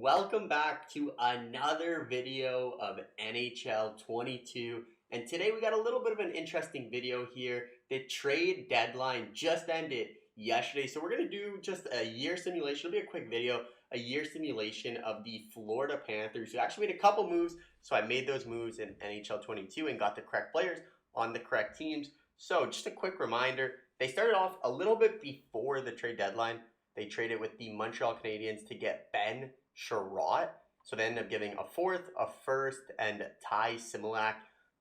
Welcome back to another video of NHL 22. And today we got a little bit of an interesting video here. The trade deadline just ended yesterday. So we're going to do just a year simulation. It'll be a quick video, a year simulation of the Florida Panthers who actually made a couple moves. So I made those moves in NHL 22 and got the correct players on the correct teams. So just a quick reminder, they started off a little bit before the trade deadline. They traded with the Montreal Canadiens to get Ben Chiarot. So they ended up giving a fourth, a first, and Ty Similak.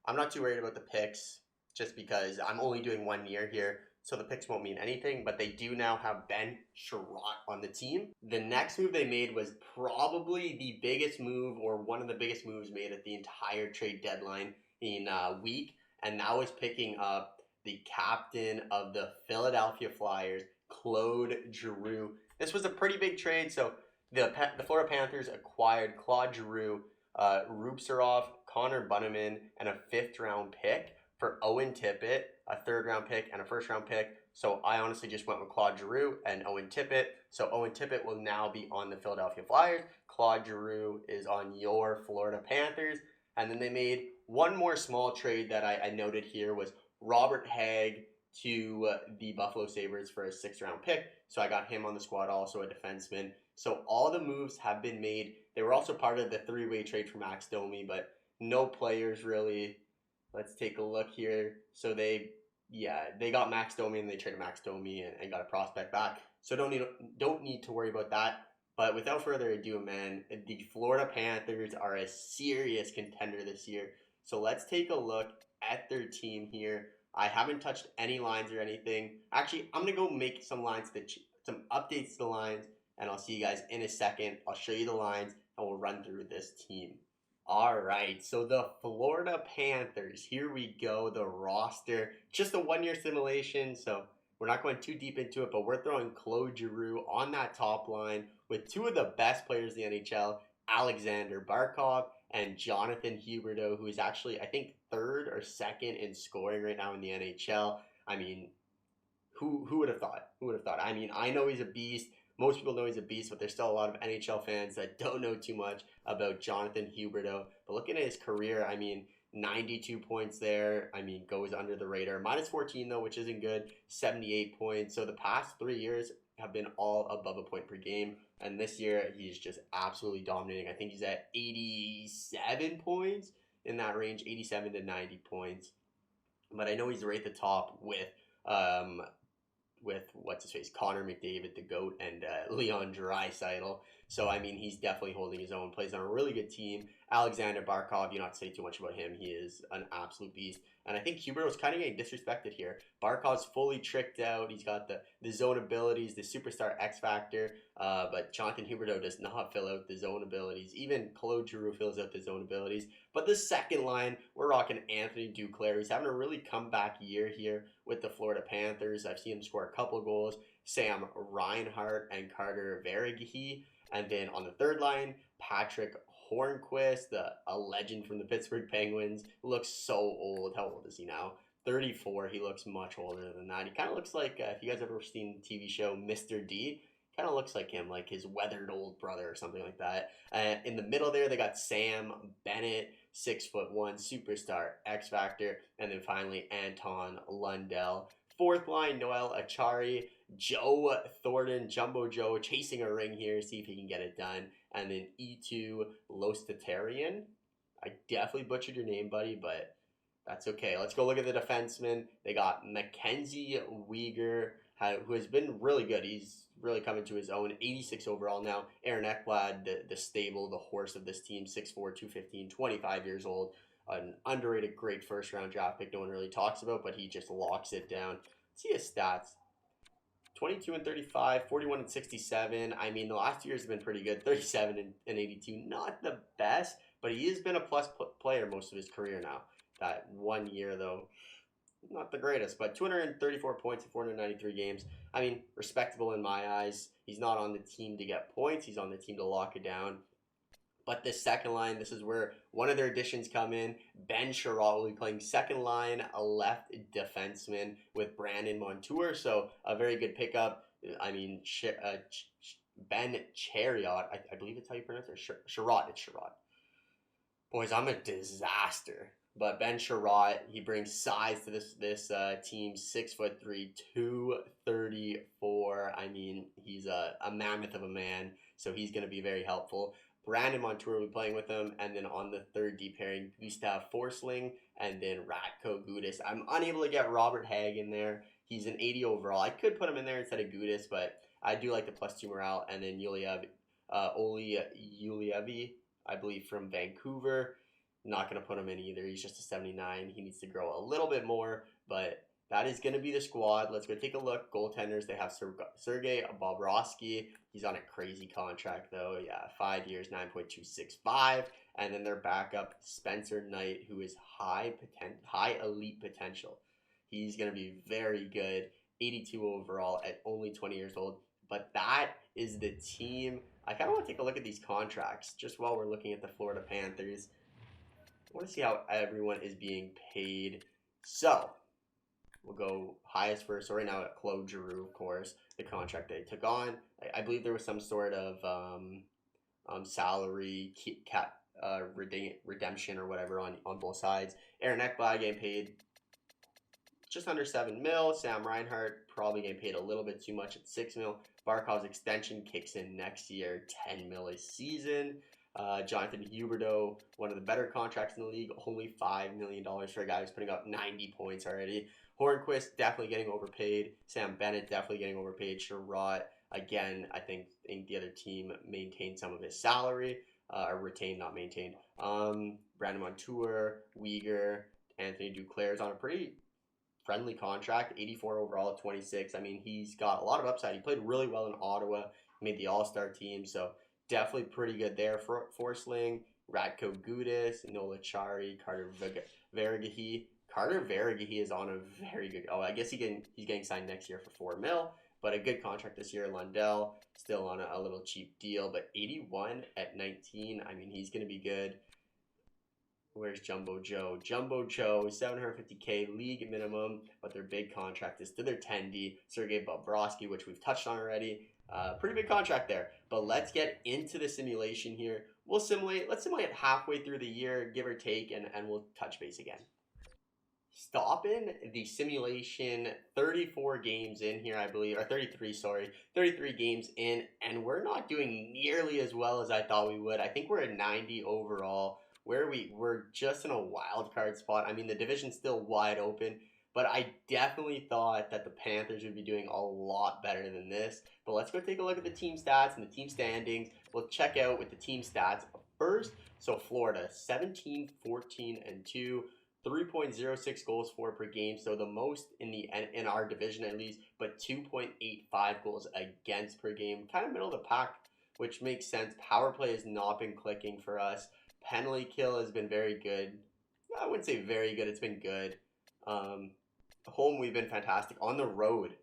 I'm not too worried about the picks just because I'm only doing 1 year here. So the picks won't mean anything, but they do now have Ben Chiarot on the team. The next move they made was probably the biggest move or one of the biggest moves made at the entire trade deadline in a week. And that was picking up the captain of the Philadelphia Flyers, Claude Giroux. This was a pretty big trade. So the Florida Panthers acquired Claude Giroux, Rupserov, Connor Bunnaman, and a 5th-round pick for Owen Tippett, a 3rd-round pick, and a 1st-round pick. So I honestly just went with Claude Giroux and Owen Tippett. So Owen Tippett will now be on the Philadelphia Flyers. Claude Giroux is on your Florida Panthers. And then they made one more small trade that I noted here was Robert Hagg to the Buffalo Sabres for a 6th-round pick. So I got him on the squad, also a defenseman. So all the moves have been made. They were also part of the 3-way trade for Max Domi, but no players really. Let's take a look here. So they got Max Domi and they traded Max Domi and got a prospect back. So don't need to worry about that. But without further ado, man, the Florida Panthers are a serious contender this year. So let's take a look at their team here. I haven't touched any lines or anything. Actually, I'm going to go make some lines, some updates to the lines, and I'll see you guys in a second. I'll show you the lines, and we'll run through this team. All right, so the Florida Panthers, here we go, the roster. Just a 1-year simulation, so we're not going too deep into it, but we're throwing Claude Giroux on that top line with 2 of the best players in the NHL, Alexander Barkov and Jonathan Huberdeau, who is actually, I think, 3rd or 2nd in scoring right now in the NHL. I mean, who would have thought? Who would have thought? I mean, I know he's a beast. Most people know he's a beast, but there's still a lot of NHL fans that don't know too much about Jonathan Huberdeau. But looking at his career, I mean, 92 points there. I mean, goes under the radar. Minus 14, though, which isn't good. 78 points. So the past 3 years have been all above a point per game. And this year, he's just absolutely dominating. I think he's at 87 points in that range, 87 to 90 points. But I know he's right at the top with what's his face, Connor McDavid, the GOAT, and Leon Draisaitl. So, I mean, he's definitely holding his own, plays on a really good team. Alexander Barkov, you don't have to say too much about him. He is an absolute beast. And I think Huberdeau's kind of getting disrespected here. Barkov's fully tricked out. He's got the zone abilities, the superstar X factor. But Jonathan Huberdeau does not fill out the zone abilities. Even Claude Giroux fills out the zone abilities. But the second line, we're rocking Anthony Duclair, who's having a really comeback year here with the Florida Panthers. I've seen him score a couple goals. Sam Reinhart and Carter Verhaeghe. And then on the third line, Patrick Hornquist, a legend from the Pittsburgh Penguins, looks so old. How old is he now? 34. He looks much older than that. He kind of looks like, if you guys ever seen the TV show Mr. D, kind of looks like him, like his weathered old brother or something like that. In the middle there, they got Sam Bennett, 6'1", superstar, X Factor, and then finally Anton Lundell. Fourth line, Noel Acciari, Joe Thornton, Jumbo Joe, chasing a ring here, see if he can get it done. And then E2 Lostatarian. I definitely butchered your name, buddy, but that's okay. Let's go look at the defensemen. They got Mackenzie Weegar, who has been really good. He's really coming to his own. 86 overall now. Aaron Ekblad, the stable, the horse of this team, 6'4", 215, 25 years old. An underrated, great 1st-round draft pick no one really talks about, but he just locks it down. Let's see his stats. 22 and 35, 41 and 67. I mean, the last 2 years have been pretty good. 37 and 82. Not the best, but he has been a plus player most of his career now. That 1 year, though, not the greatest, but 234 points in 493 games. I mean, respectable in my eyes. He's not on the team to get points. He's on the team to lock it down. But this second line, this is where one of their additions come in. Ben Chiarot will be playing second line, a left defenseman with Brandon Montour. So a very good pickup. I mean, Ben Chariot, I believe it's how you pronounce it. Sherrod, it's Sherrod. Boys, I'm a disaster. But Ben Sherrod, he brings size to this team. 6'3", 234. I mean, he's a mammoth of a man, so he's going to be very helpful. Brandon Montour will be playing with him, and then on the third D pairing, Gustav Forsling, and then Radko Gudas. I'm unable to get Robert Hagg in there. He's an 80 overall. I could put him in there instead of Gudas, but I do like the +2 morale. And then Oli Ulievi, I believe, from Vancouver. Not going to put him in either. He's just a 79. He needs to grow a little bit more, but that is going to be the squad. Let's go take a look. Goaltenders, they have Sergei Bobrovsky. He's on a crazy contract, though. Yeah, 5 years, 9.265. And then their backup, Spencer Knight, who is high elite potential. He's going to be very good. 82 overall at only 20 years old. But that is the team. I kind of want to take a look at these contracts just while we're looking at the Florida Panthers. I want to see how everyone is being paid. So, we'll go highest first. So right now, Claude Giroux, of course, the contract they took on. I believe there was some sort of salary cap redemption or whatever on both sides. Aaron Ekblad getting paid just under 7 mil. Sam Reinhart probably getting paid a little bit too much at 6 mil. Barkov's extension kicks in next year, 10 mil a season. Jonathan Huberdeau, one of the better contracts in the league, only $5 million for a guy who's putting up 90 points already. Hornquist definitely getting overpaid. Sam Bennett definitely getting overpaid. Sherrod, again, I think the other team maintained some of his salary, or retained, not maintained. Brandon Montour, Uyghur, Anthony Duclair's on a pretty friendly contract, 84 overall at 26. I mean, he's got a lot of upside. He played really well in Ottawa, made the All-Star team, so definitely pretty good there for Forsling. Radko Gudas, Nola Chari, Carter Vergahi. Carter Vergahi is on a very good. Oh, I guess he's getting signed next year for 4 mil, but a good contract this year. Lundell still on a little cheap deal, but 81 at 19. I mean, he's gonna be good. Where's Jumbo Joe? Jumbo Joe, $750K league minimum, but their big contract is to their 10D. Sergei Bobrovsky, which we've touched on already. Pretty big contract there. But let's get into the simulation here. Let's simulate halfway through the year, give or take, and we'll touch base again. Stopping the simulation, 34 games in here, I believe, or 33, sorry. 33 games in, and we're not doing nearly as well as I thought we would. I think we're at 90 overall, where we're just in a wild card spot. I mean, the division's still wide open, but I definitely thought that the Panthers would be doing a lot better than this. But let's go take a look at the team stats and the team standings. We'll check out with the team stats first. So Florida, 17, 14, and 2. 3.06 goals for per game, so the most in our division at least, but 2.85 goals against per game. Kind of middle of the pack, which makes sense. Power play has not been clicking for us. Penalty kill has been very good. I wouldn't say very good. It's been good. Home, we've been fantastic. On the road,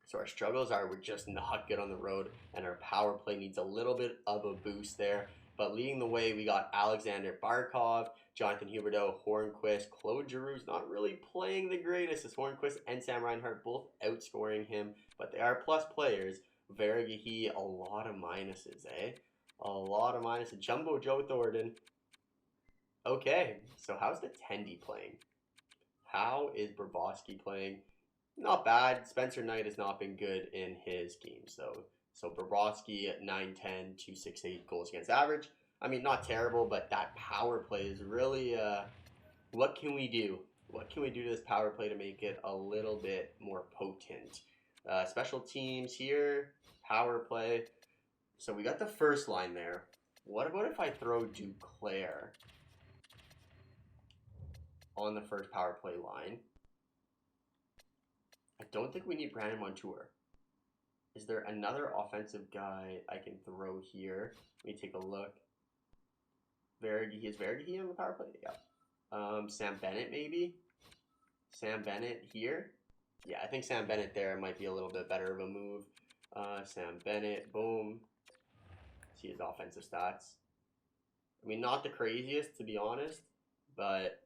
so our struggles are we're just not good on the road, and our power play needs a little bit of a boost there. But leading the way, we got Alexander Barkov, Jonathan Huberdeau, Hornquist. Claude Giroux's not really playing the greatest. It's Hornquist and Sam Reinhart both outscoring him, but they are plus players. Vergahi, a lot of minuses, eh? A lot of minuses. Jumbo Joe Thornton. Okay, so how's the Tendy playing? How is Bobrovsky playing? Not bad. Spencer Knight has not been good in his game, so Bobrovsky at 9-10, 268 goals against average. I mean, not terrible, but that power play is really, what can we do? What can we do to this power play to make it a little bit more potent? Special teams here, power play. So we got the first line there. What about if I throw Duclair on the first power play line? I don't think we need Brandon Montour. Is there another offensive guy I can throw here? Let me take a look. Is Vergahi on the power play? Yeah. Sam Bennett, maybe? Sam Bennett here? Yeah, I think Sam Bennett there might be a little bit better of a move. Sam Bennett, boom. See his offensive stats. I mean, not the craziest, to be honest, but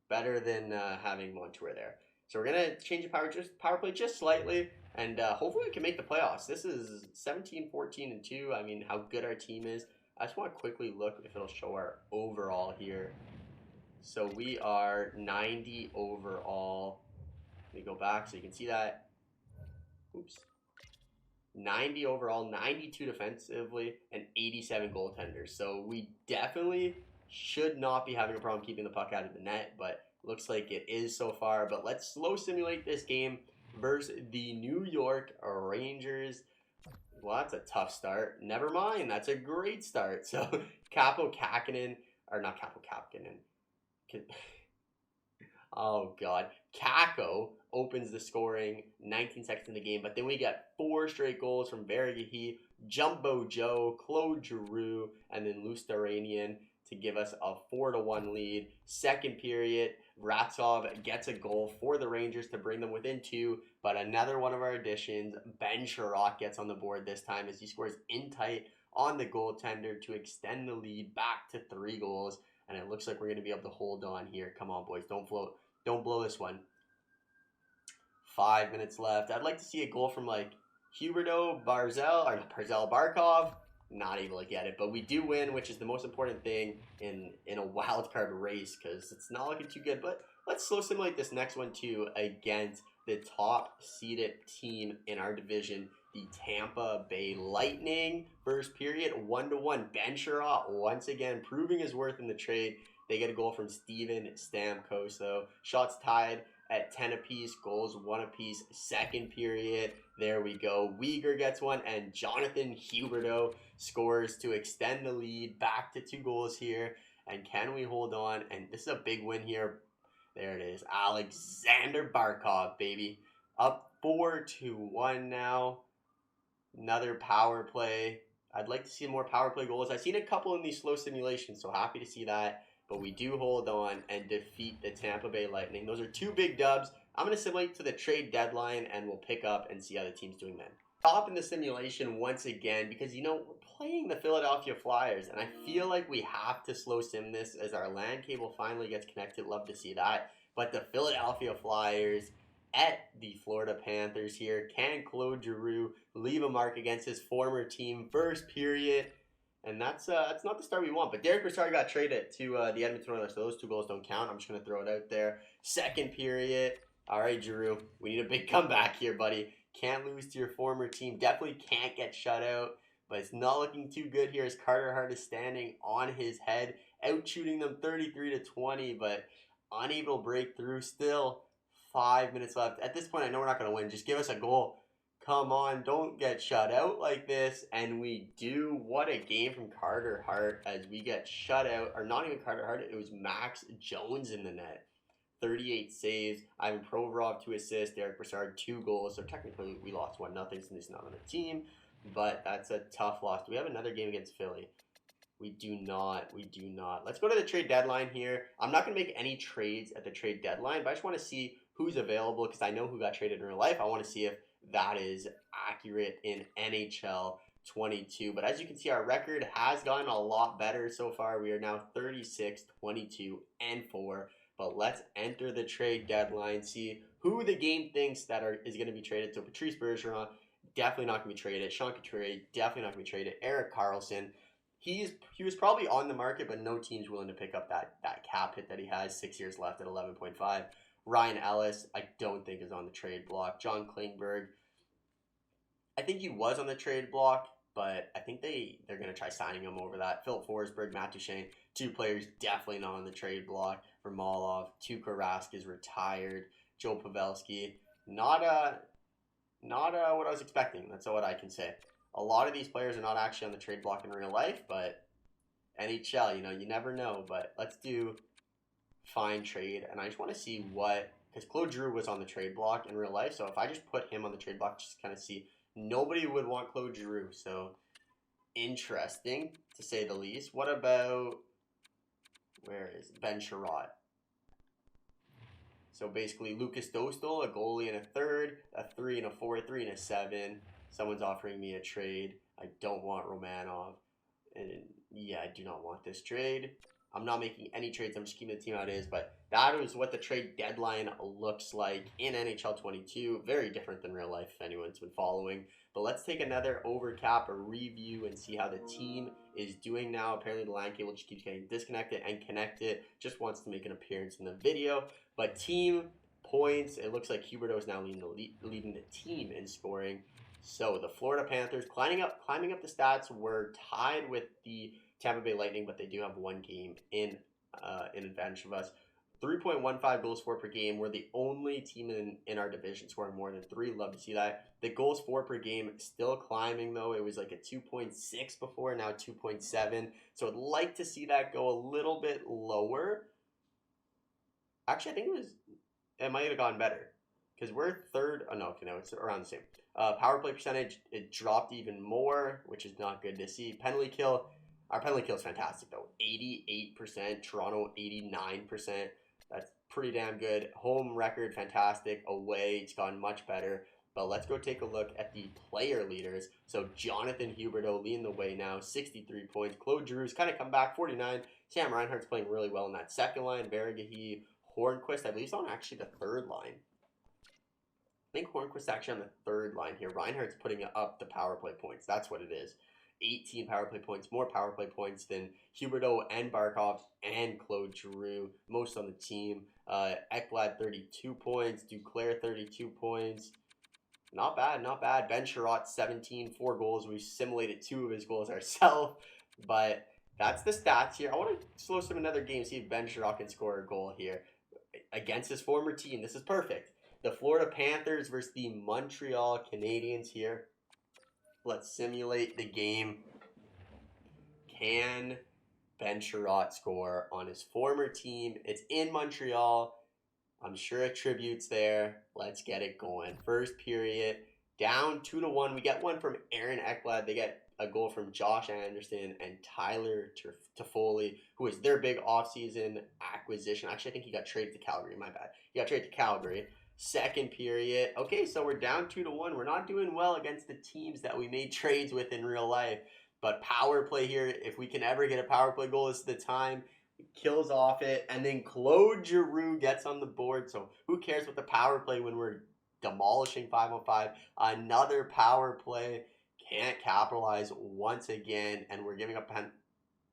better than having Montour there. So we're gonna change the power play just slightly, and hopefully we can make the playoffs. This is 17, 14, and 2. I mean, how good our team is. I just want to quickly look if it'll show our overall here. So we are 90 overall. Let me go back so you can see that. Oops. 90 overall, 92 defensively, and 87 goaltenders. So we definitely should not be having a problem keeping the puck out of the net, but looks like it is so far. But let's slow simulate this game versus the New York Rangers. Well, that's a tough start. Never mind. That's a great start. So Capo Kakinen, or not Capo Kakinen. Oh, God. Kako opens the scoring 19 seconds in the game, but then we get 4 straight goals from Bergehi, Jumbo Joe, Claude Giroux, and then Lustaranian to give us a 4-1 lead. Second period, Ratsov gets a goal for the Rangers to bring them within 2, but another one of our additions, Ben Sherratt, gets on the board this time as he scores in tight on the goaltender to extend the lead back to 3 goals. And it looks like we're going to be able to hold on here. Come on, boys. Don't blow this one. 5 minutes left. I'd like to see a goal from like Huberdeau, Barkov. Not able to get it. But we do win, which is the most important thing in a wild card race because it's not looking too good. But let's slow simulate this next one too against the top seeded team in our division, the Tampa Bay Lightning. First period, 1-1. Ben Sherratt once again proving his worth in the trade. They get a goal from Steven Stamkos, though. Shots tied at 10 apiece, goals 1 apiece. Second period, there we go. Uyghur gets one, and Jonathan Huberdeau scores to extend the lead back to 2 goals here. And can we hold on? And this is a big win here. There it is. Alexander Barkov, baby. Up 4-1 now. Another power play. I'd like to see more power play goals. I've seen a couple in these slow simulations, so happy to see that. But we do hold on and defeat the Tampa Bay Lightning. Those are 2 big dubs. I'm going to simulate to the trade deadline, and we'll pick up and see how the team's doing then. Stop in the simulation once again because, you know, we're playing the Philadelphia Flyers, and I feel like we have to slow sim this as our LAN cable finally gets connected. Love to see that. But the Philadelphia Flyers at the Florida Panthers here. Can Claude Giroux leave a mark against his former team? First period. And that's not the start we want. But Derek Brassard got traded to the Edmonton Oilers, so those 2 goals don't count. I'm just going to throw it out there. Second period. All right, Giroux. We need a big comeback here, buddy. Can't lose to your former team. Definitely can't get shut out. But it's not looking too good here as Carter Hart is standing on his head, out shooting them 33-20, but unable to break through. Still 5 minutes left. At this point, I know we're not going to win. Just give us a goal. Come on, don't get shut out like this. And we do. What a game from Carter Hart as we get shut out. Or not even Carter Hart, it was Max Jones in the net. 38 saves. Ivan Provorov 2 assists. Derek Brassard 2 goals. So technically we lost 1-0 since he's not on the team. But that's a tough loss. Do we have another game against Philly? We do not. We do not. Let's go to the trade deadline here. I'm not going to make any trades at the trade deadline, but I just want to see who's available because I know who got traded in real life. I want to see if that is accurate in NHL 22. But as you can see, our record has gotten a lot better so far. We are now 36, 22, and 4. But let's enter the trade deadline, see who the game thinks that is going to be traded. So Patrice Bergeron, definitely not going to be traded. Sean Couturier, definitely not going to be traded. Erik Karlsson, he was probably on the market, but no team's willing to pick up that cap hit that he has. 6 years left at 11.5. Ryan Ellis, I don't think is on the trade block. John Klingberg, I think he was on the trade block, but I think they're going to try signing him over that. Philip Forsberg, Matt Duchene, 2 players definitely not on the trade block. For Molov, Tuukka Rask is retired. Joe Pavelski, not what I was expecting. That's what I can say. A lot of these players are not actually on the trade block in real life, but NHL, you never know. But let's do fine trade, and I just want to see because Claude Giroux was on the trade block in real life, so if I just put him on the trade block, just kind of see, nobody would want Claude Giroux, so interesting to say the least. What about, where is Ben Sherratt? So basically Lucas Dostal, a goalie and a third, a 3 and a 4, 3 and a 7. Someone's offering me a trade. I don't want Romanov. And yeah, I do not want this trade. I'm not making any trades. I'm just keeping the team how it is. But that is what the trade deadline looks like in NHL 22. Very different than real life if anyone's been following. But let's take another overcap, a review, and see how the team is doing now. Apparently the LAN cable just keeps getting disconnected and connected. Just wants to make an appearance in the video. But team points, it looks like Huberdeau is now leading the team in scoring. So the Florida Panthers climbing up the stats. We're tied with the Tampa Bay Lightning, but they do have one game in advantage of us. 3.15 goals for per game. We're the only team in our division scoring more than 3. Love to see that. The goals for per game still climbing though. It was like a 2.6 before, now 2.7. So I'd like to see that go a little bit lower. Actually, I think it might have gotten better because we're third. Oh no, it's around the same. Power play percentage, it dropped even more, which is not good to see. Penalty kill, our penalty kill is fantastic though. 88%, Toronto 89%. That's pretty damn good. Home record, fantastic. Away, it's gotten much better. But let's go take a look at the player leaders. So Jonathan Huberdeau leading the way now, 63 points. Claude Giroux's kind of come back, 49. Sam Reinhart's playing really well in that second line. Vergahi, Hornquist, I believe he's on actually the third line. I think Hornquist's actually on the third line here. Reinhardt's putting up the power play points. That's what it is. 18 power play points, more power play points than Huberdeau and Barkov and Claude Giroux, most on the team. Ekblad 32 points, Duclair 32 points. Not bad, not bad. Ben Sherratt 17, 4 goals. We simulated 2 of his goals ourselves, but that's the stats here. I want to slow some another game, see if Ben Sherratt can score a goal here against his former team. This is perfect. The Florida Panthers versus the Montreal Canadiens here. Let's simulate the game. Can Ben Sherratt score on his former team? It's in Montreal. I'm sure a tribute's there. Let's get it going. First period, down 2-1. We get one from Aaron Ekblad. They get a goal from Josh Anderson and Tyler Toffoli, who is their big offseason acquisition. Actually, I think he got traded to Calgary. My bad. He got traded to Calgary. Second period. Okay, so we're down 2-1. We're not doing well against the teams that we made trades with in real life. But power play here, if we can ever get a power play goal, this is the time. Kills off it. And then Claude Giroux gets on the board. So who cares with the power play when we're demolishing 5-on-5? Another power play. Can't capitalize once again. And we're giving up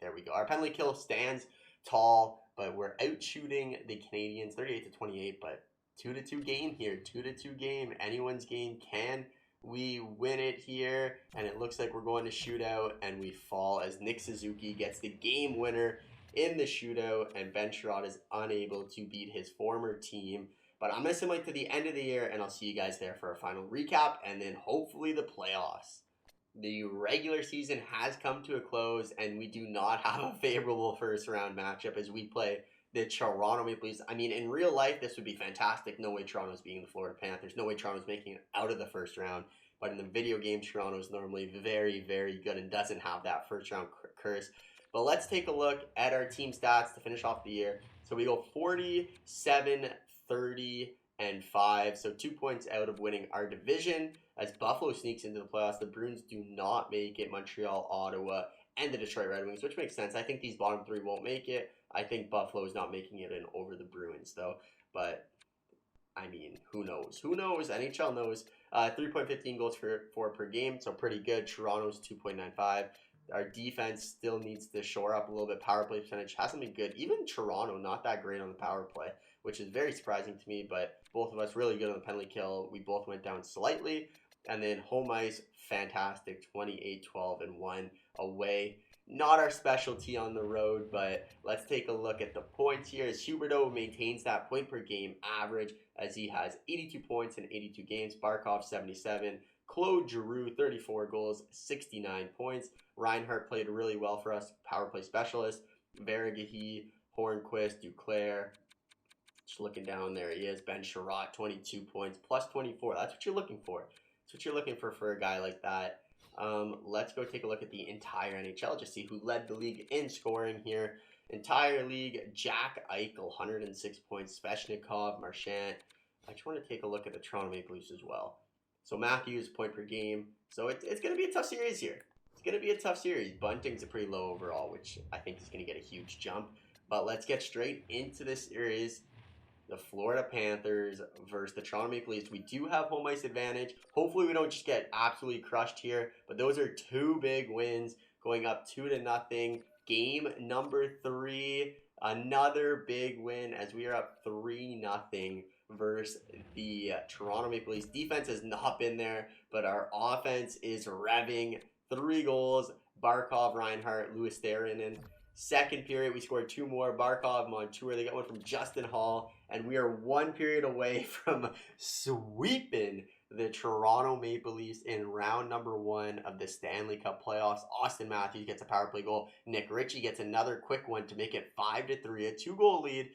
there we go. Our penalty kill stands tall. But we're out shooting the Canadiens 38-28. But 2-2 game here. 2-2 game. Anyone's game. Can we win it here? And it looks like we're going to shootout. And we fall as Nick Suzuki gets the game winner in the shootout. And Ben Sherratt is unable to beat his former team. But I'm going to simulate to the end of the year. And I'll see you guys there for a final recap. And then hopefully the playoffs. The regular season has come to a close. And we do not have a favorable first round matchup as we play the Toronto Maple Leafs. I mean, in real life, this would be fantastic. No way Toronto's beating the Florida Panthers. No way Toronto's making it out of the first round. But in the video game, Toronto's normally very, very good and doesn't have that first round curse. But let's take a look at our team stats to finish off the year. So we go 47, 30, and 5. So 2 points out of winning our division. As Buffalo sneaks into the playoffs, the Bruins do not make it. Montreal, Ottawa, and the Detroit Red Wings, which makes sense. I think these bottom 3 won't make it. I think Buffalo is not making it in over the Bruins, though. But, I mean, who knows? Who knows? NHL knows. 3.15 goals for per game, so pretty good. Toronto's 2.95. Our defense still needs to shore up a little bit. Power play percentage hasn't been good. Even Toronto, not that great on the power play, which is very surprising to me. But both of us really good on the penalty kill. We both went down slightly. And then home ice, fantastic. 28, 12, and 1 away. Not our specialty on the road, but let's take a look at the points here as Huberdeau maintains that point per game average as he has 82 points in 82 games. Barkov 77. Claude Giroux 34 goals, 69 points. Reinhardt played really well for us, power play specialist. Vergahi, Hornquist, Duclair. Just looking down there, he is. Ben Sherratt 22 points, plus 24. That's what you're looking for. That's what you're looking for a guy like that. Let's go take a look at the entire NHL, just see who led the league in scoring here. Entire league, Jack Eichel, 106 points, Svechnikov, Marchand. I just want to take a look at the Toronto Maple Leafs as well. So Matthews, point per game. So it's going to be a tough series here. It's going to be a tough series. Bunting's a pretty low overall, which I think is going to get a huge jump. But let's get straight into this series. The Florida Panthers versus the Toronto Maple Leafs. We do have home ice advantage. Hopefully we don't just get absolutely crushed here. But those are two big wins, going up 2-0. Game number 3, another big win as we are up 3-0 versus the Toronto Maple Leafs. Defense has not been there, but our offense is revving. 3 goals, Barkov, Reinhart, Lewis Theronen. Second period, we scored 2 more. Barkov, Montour, they got one from Justin Hall. And we are 1 period away from sweeping the Toronto Maple Leafs in round number 1 of the Stanley Cup playoffs. Austin Matthews gets a power play goal. Nick Ritchie gets another quick one to make it 5-3, a 2-goal lead.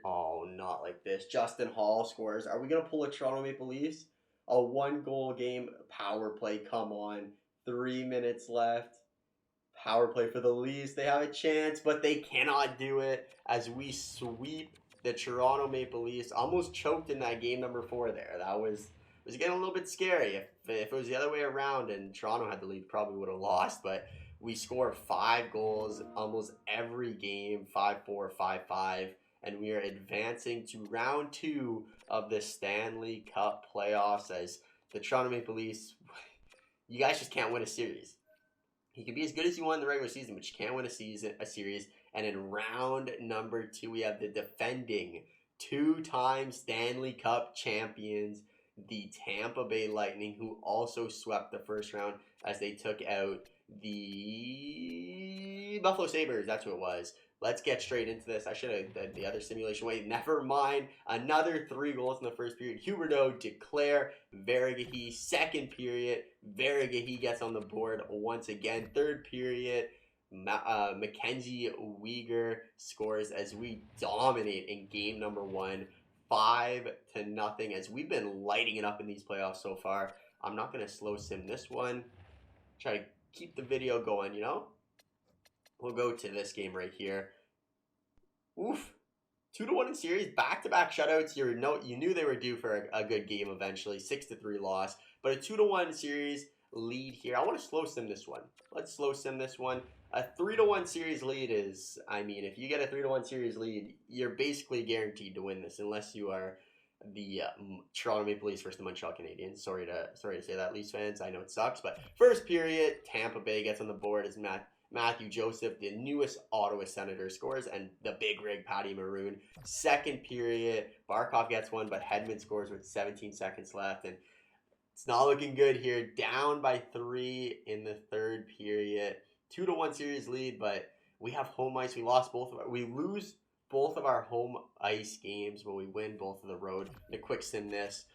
Oh, not like this. Justin Hall scores. Are we going to pull a Toronto Maple Leafs? A 1-goal game power play. Come on. 3 minutes left. Power play for the Leafs. They have a chance, but they cannot do it as we sweep the Toronto Maple Leafs. Almost choked in that game number 4 there. That was getting a little bit scary. If it was the other way around and Toronto had the lead, probably would have lost. But we score 5 goals almost every game, 5-4, 5-5. And we are advancing to round 2 of the Stanley Cup playoffs as the Toronto Maple Leafs, you guys just can't win a series. He can be as good as you want in the regular season, but you can't win a series. And in round number 2, we have the defending 2-time Stanley Cup champions, the Tampa Bay Lightning, who also swept the first round as they took out the Buffalo Sabres. That's who it was. Let's get straight into this. I should have done the other simulation. Wait, never mind. Another 3 goals in the first period. Huberdeau, Declare, Vergahi. Second period, Vergahi gets on the board once again. Third period, Mackenzie Weegar scores as we dominate in game number 1. 5-0 as we've been lighting it up in these playoffs so far. I'm not going to slow sim this one. Try to keep the video going, you know? We'll go to this game right here. Oof. 2-1 in series, back-to-back shutouts. You knew they were due for a good game eventually. 6-3 loss. But a 2-1 series lead here. I want to slow sim this one. Let's slow sim this one. A 3-1 series lead is, I mean, if you get a 3-1 series lead, you're basically guaranteed to win this unless you are the Toronto Maple Leafs versus the Montreal Canadiens. Sorry to say that, Leafs fans. I know it sucks, but first period, Tampa Bay gets on the board as Matthew Joseph, the newest Ottawa Senator, scores, and the big rig Patty Maroon. Second period, Barkov gets one, but Hedman scores with 17 seconds left, and it's not looking good here. Down by 3 in the third period. 2-1 series lead, but we have home ice. We lose both of our home ice games, but we win both of the road. To quick sim this.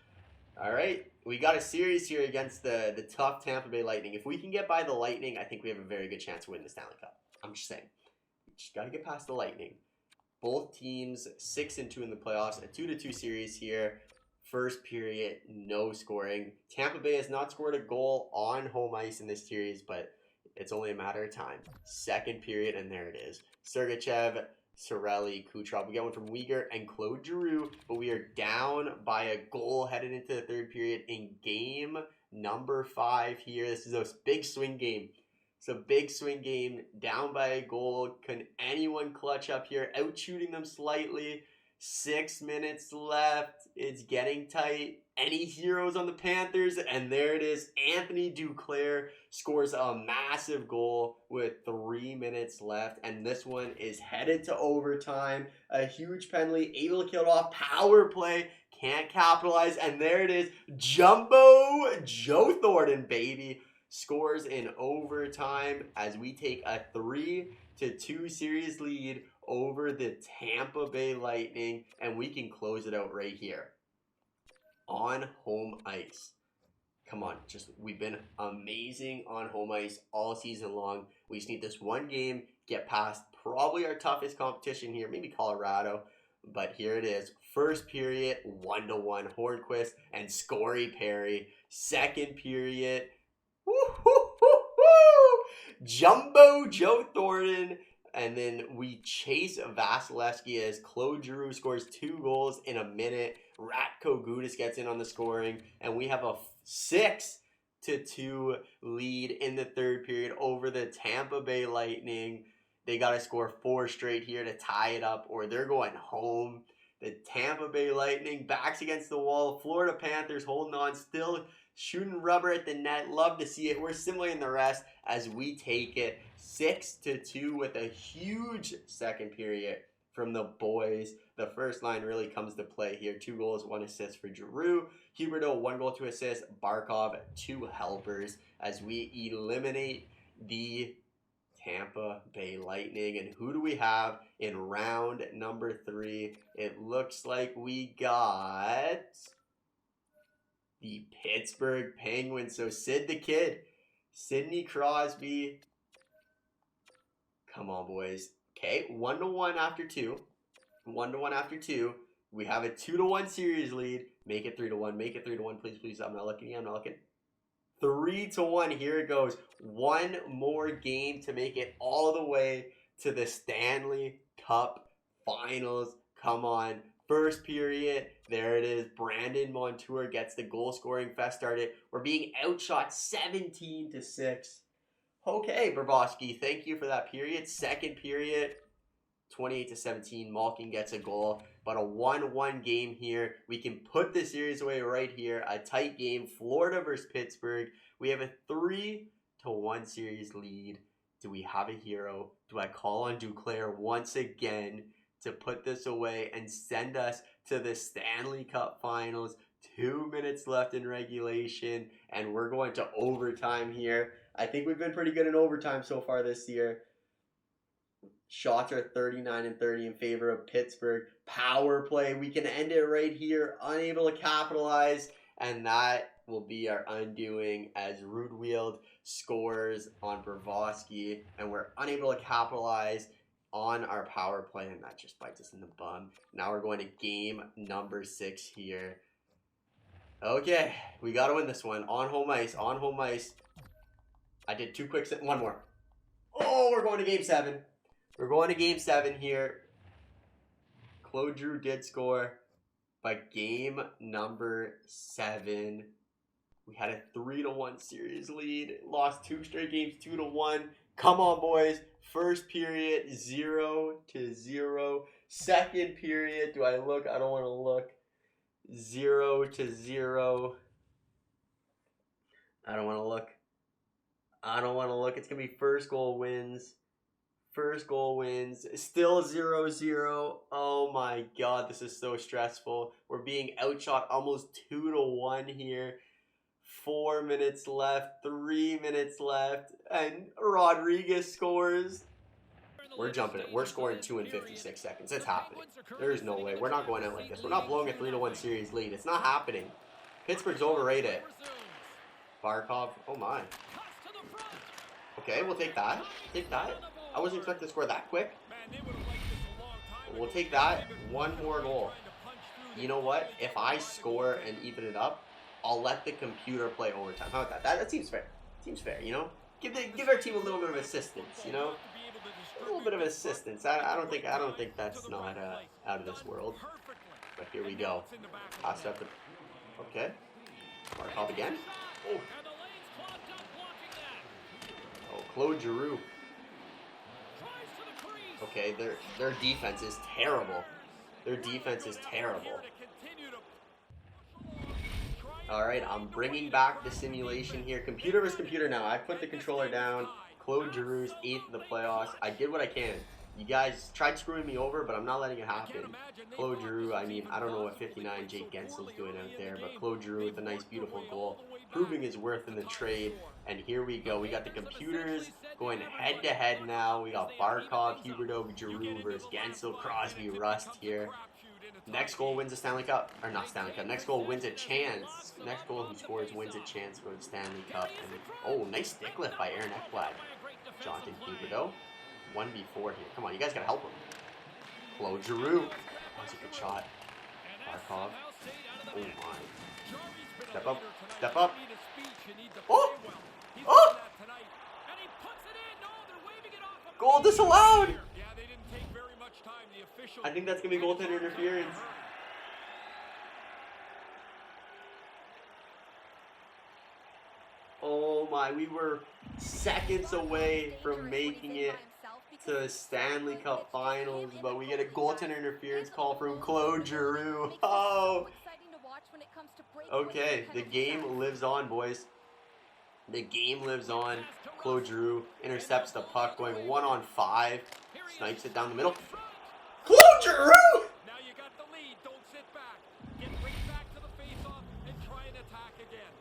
All right, we got a series here against the tough Tampa Bay Lightning. If we can get by the Lightning, I think we have a very good chance to win the Stanley Cup. I'm just saying. We just got to get past the Lightning. Both teams 6-2 in the playoffs. A 2-2 series here. First period, no scoring. Tampa Bay has not scored a goal on home ice in this series, but it's only a matter of time. Second period, and there it is. Sergachev, Sorelli, Kucherov. We got one from Weegar and Claude Giroux, but we are down by a goal headed into the third period in game number 5 here. This is a big swing game. It's a big swing game, down by a goal. Can anyone clutch up here? Out shooting them slightly. 6 minutes left. It's getting tight. Any heroes on the Panthers? And there it is. Anthony Duclair scores a massive goal with 3 minutes left. And this one is headed to overtime. A huge penalty. Able to kill it off. Power play. Can't capitalize. And there it is. Jumbo Joe Thornton, baby. Scores in overtime as we take a 3-2 series lead over the Tampa Bay Lightning, and we can close it out right here on home ice. Come on, we've been amazing on home ice all season long. We just need this one game, get past probably our toughest competition here, maybe Colorado, but here it is. First period, 1-1 Hornquist and Scory Perry. Second period, Jumbo Joe Thornton. And then we chase Vasilevsky as Claude Giroux scores 2 goals in a minute. Ratko Gudas gets in on the scoring. And we have a 6-2 lead in the third period over the Tampa Bay Lightning. They got to score 4 straight here to tie it up, or they're going home. The Tampa Bay Lightning backs against the wall. Florida Panthers holding on, still shooting rubber at the net. Love to see it. We're simulating the rest as we take it 6-2 with a huge second period from the boys. The first line really comes to play here. 2 goals, 1 assist for Giroux. Huberdeau, 1 goal, 2 assists. Barkov, 2 helpers as we eliminate the Tampa Bay Lightning. And who do we have in round number 3? It looks like we got the Pittsburgh Penguins. So Sid the Kid, Sidney Crosby. Come on, boys. Okay, 1-1 after 2. 1-1 after 2. We have a 2-1 series lead. Make it 3-1. Make it 3-1. Please, please. I'm not looking. 3-1. Here it goes. 1 more game to make it all the way to the Stanley Cup Finals. Come on. First period. There it is. Brandon Montour gets the goal scoring fest started. We're being outshot 17-6. Okay, Bobrovsky, thank you for that period. Second period, 28-17. Malkin gets a goal, but a 1-1 game here. We can put the series away right here. A tight game, Florida versus Pittsburgh. We have a 3-1 series lead. Do we have a hero? Do I call on Duclair once again to put this away and send us to the Stanley Cup Finals? 2 minutes left in regulation, and we're going to overtime here. I think we've been pretty good in overtime so far this year. Shots are 39-30 in favor of Pittsburgh. Power play. We can end it right here. Unable to capitalize. And that will be our undoing as Rudwild scores on Bobrovsky. And we're unable to capitalize on our power play. And that just bites us in the bum. Now we're going to game number 6 here. Okay. We got to win this one. On home ice. On home ice. I did 2 quick. 1 more. Oh, we're going to game 7. We're going to game 7 here. Claude Giroux did score. But game number 7, we had a 3-1 series lead. Lost 2 straight games, 2-1. Come on, boys. First period, 0-0. Second period, do I look? I don't want to look. 0-0. I don't want to look. I don't want to look. It's going to be first goal wins. First goal wins. Still 0-0. Oh my god, this is so stressful. We're being outshot almost 2-1 here. 4 minutes left. 3 minutes left. And Rodriguez scores. We're jumping it. We're scoring 2 in 56 seconds. It's happening. There is no way. We're not going out like this. We're not blowing a 3-1 series lead. It's not happening. Pittsburgh's overrated. Barkov. Oh my. Okay, we'll take that. Take that. I wasn't expecting to score that quick. We'll take that. 1 more goal. You know what? If I score and even it up, I'll let the computer play overtime. How about that? That seems fair. Seems fair, you know? Give our team a little bit of assistance, you know? A little bit of assistance. I don't think that's not out of this world. But here we go. Pass up. Okay. Barkov again. Oh. Oh, Claude Giroux. Okay, their defense is terrible. Their defense is terrible. Alright, I'm bringing back the simulation here. Computer versus computer now. I put the controller down. Claude Giroux's 8th of the playoffs. I did what I can. You guys tried screwing me over, but I'm not letting it happen. Claude Giroux, I mean, I don't know what 59 Jake Gensel's doing out there, but Claude Giroux with a nice, beautiful goal, proving his worth in the trade. And here we go. We got the computers going head-to-head now. We got Barkov, Huberdeau, Giroux versus Gensel, Crosby, Rust here. Next goal wins a Stanley Cup. Or not Stanley Cup. Next goal wins a chance. Next goal who scores wins a chance for the Stanley Cup. And, oh, nice stick lift by Aaron Ekblad. Jonathan Huberdeau. 1v4 here. Come on, you guys gotta help him. Claude Giroux. That's a good shot. Barkov. Oh my. Step up. Step up. Oh! Oh! Goal disallowed! I think that's gonna be goaltender interference. Oh my, we were seconds away from making it to the Stanley Cup Finals, but we get a goaltender interference call from Claude Giroux. Oh! Okay, the game lives on, boys. The game lives on. Claude Giroux intercepts the puck, going 1-on-5. Snipes it down the middle. Claude Giroux! Now you got the lead. Don't sit back. Get right back to the face-off and try and attack again.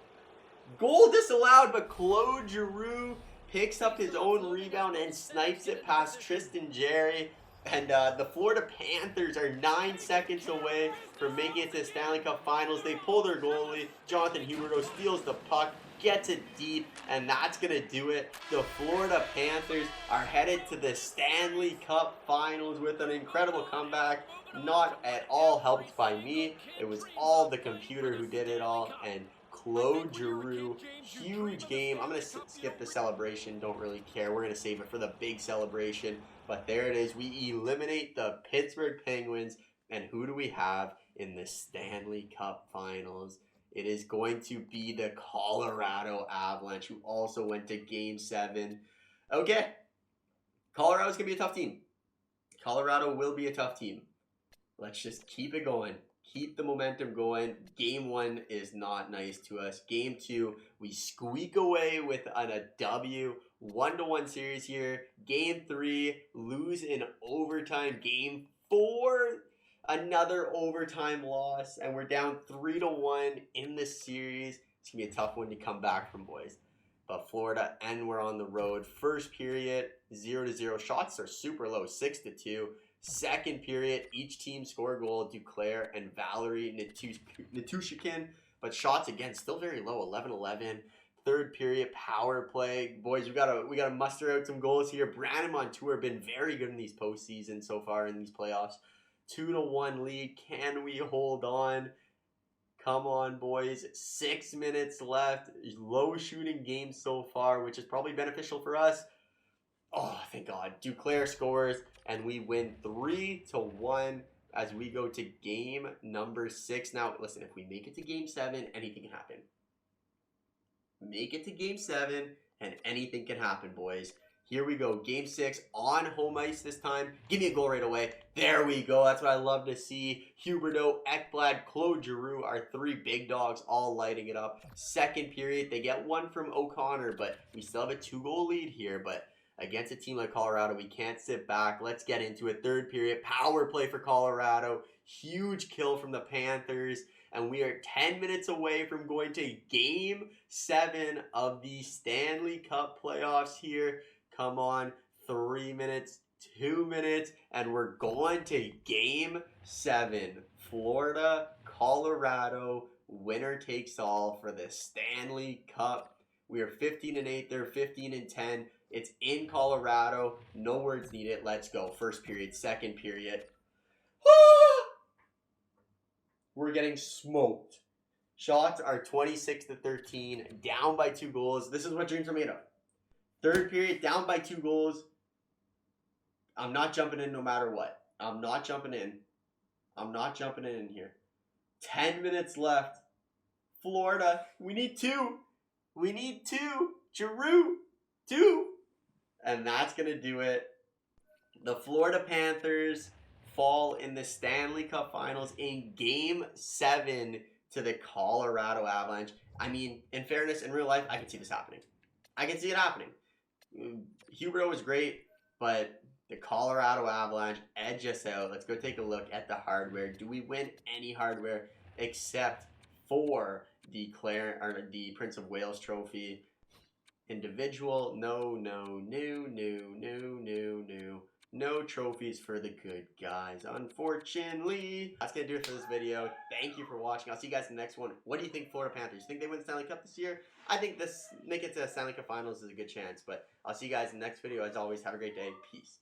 Goal disallowed, but Claude Giroux picks up his own rebound and snipes it past Tristan Jarry. And the Florida Panthers are 9 seconds away from making it to the Stanley Cup Finals. They pull their goalie. Jonathan Huberdeau steals the puck, gets it deep, and that's going to do it. The Florida Panthers are headed to the Stanley Cup Finals with an incredible comeback. Not at all helped by me. It was all the computer who did it all. And Claude Giroux, huge game. I'm going to skip the celebration. Don't really care. We're going to save it for the big celebration. But there it is. We eliminate the Pittsburgh Penguins. And who do we have in the Stanley Cup Finals? It is going to be the Colorado Avalanche, who also went to Game 7. Okay. Colorado's going to be a tough team. Colorado will be a tough team. Let's just keep it going. Keep the momentum going. Game 1 is not nice to us. Game 2, we squeak away with a W. 1-1 series here. Game 3, lose in overtime. Game 4, another overtime loss. And we're down 3-1 in the series. It's going to be a tough one to come back from, boys. But Florida, and we're on the road. First period, 0-0. Shots are super low, 6-2. Second period, each team score a goal. Duclair and Valerie Nitushikin. But shots, again, still very low, 11-11. Third period, power play. Boys, we gotta muster out some goals here. Brandon Montour been very good in these postseason so far in these playoffs. 2-1 lead. Can we hold on? Come on, boys. 6 minutes left. Low shooting game so far, which is probably beneficial for us. Oh, thank God. Duclair scores, and we win 3-1 as we go to game number 6. Now, listen, if we make it to game 7, anything can happen. Make it to game 7, and anything can happen, boys. Here we go. Game 6 on home ice this time. Give me a goal right away. There we go. That's what I love to see. Huberdeau, Ekblad, Claude Giroux, our 3 big dogs all lighting it up. Second period, they get one from O'Connor, but we still have a 2-goal lead here. But against a team like Colorado, we can't sit back. Let's get into it. Third period, power play for Colorado. Huge kill from the Panthers. And we are 10 minutes away from going to Game 7 of the Stanley Cup playoffs here. Come on, 3 minutes, 2 minutes, and we're going to Game 7. Florida, Colorado, winner takes all for the Stanley Cup. We are 15-8, they're 15-10. It's in Colorado. No words needed. Let's go. First period, second period. We're getting smoked. Shots are 26-13, down by 2 goals. This is what dreams are made of. Third period, down by 2 goals. I'm not jumping in no matter what. I'm not jumping in. I'm not jumping in here. 10 minutes left. Florida, we need 2. We need 2. Giroux, 2. And that's going to do it. The Florida Panthers fall in the Stanley Cup Finals in Game 7 to the Colorado Avalanche. I mean, in fairness, in real life, I can see this happening. I can see it happening. Huberdeau was great, but the Colorado Avalanche edge us out. Let's go take a look at the hardware. Do we win any hardware except for the Prince of Wales trophy? Individual, no. No trophies for the good guys, unfortunately. That's going to do it for this video. Thank you for watching. I'll see you guys in the next one. What do you think, Florida Panthers? You think they win the Stanley Cup this year? I think make it to the Stanley Cup Finals is a good chance. But I'll see you guys in the next video. As always, have a great day. Peace.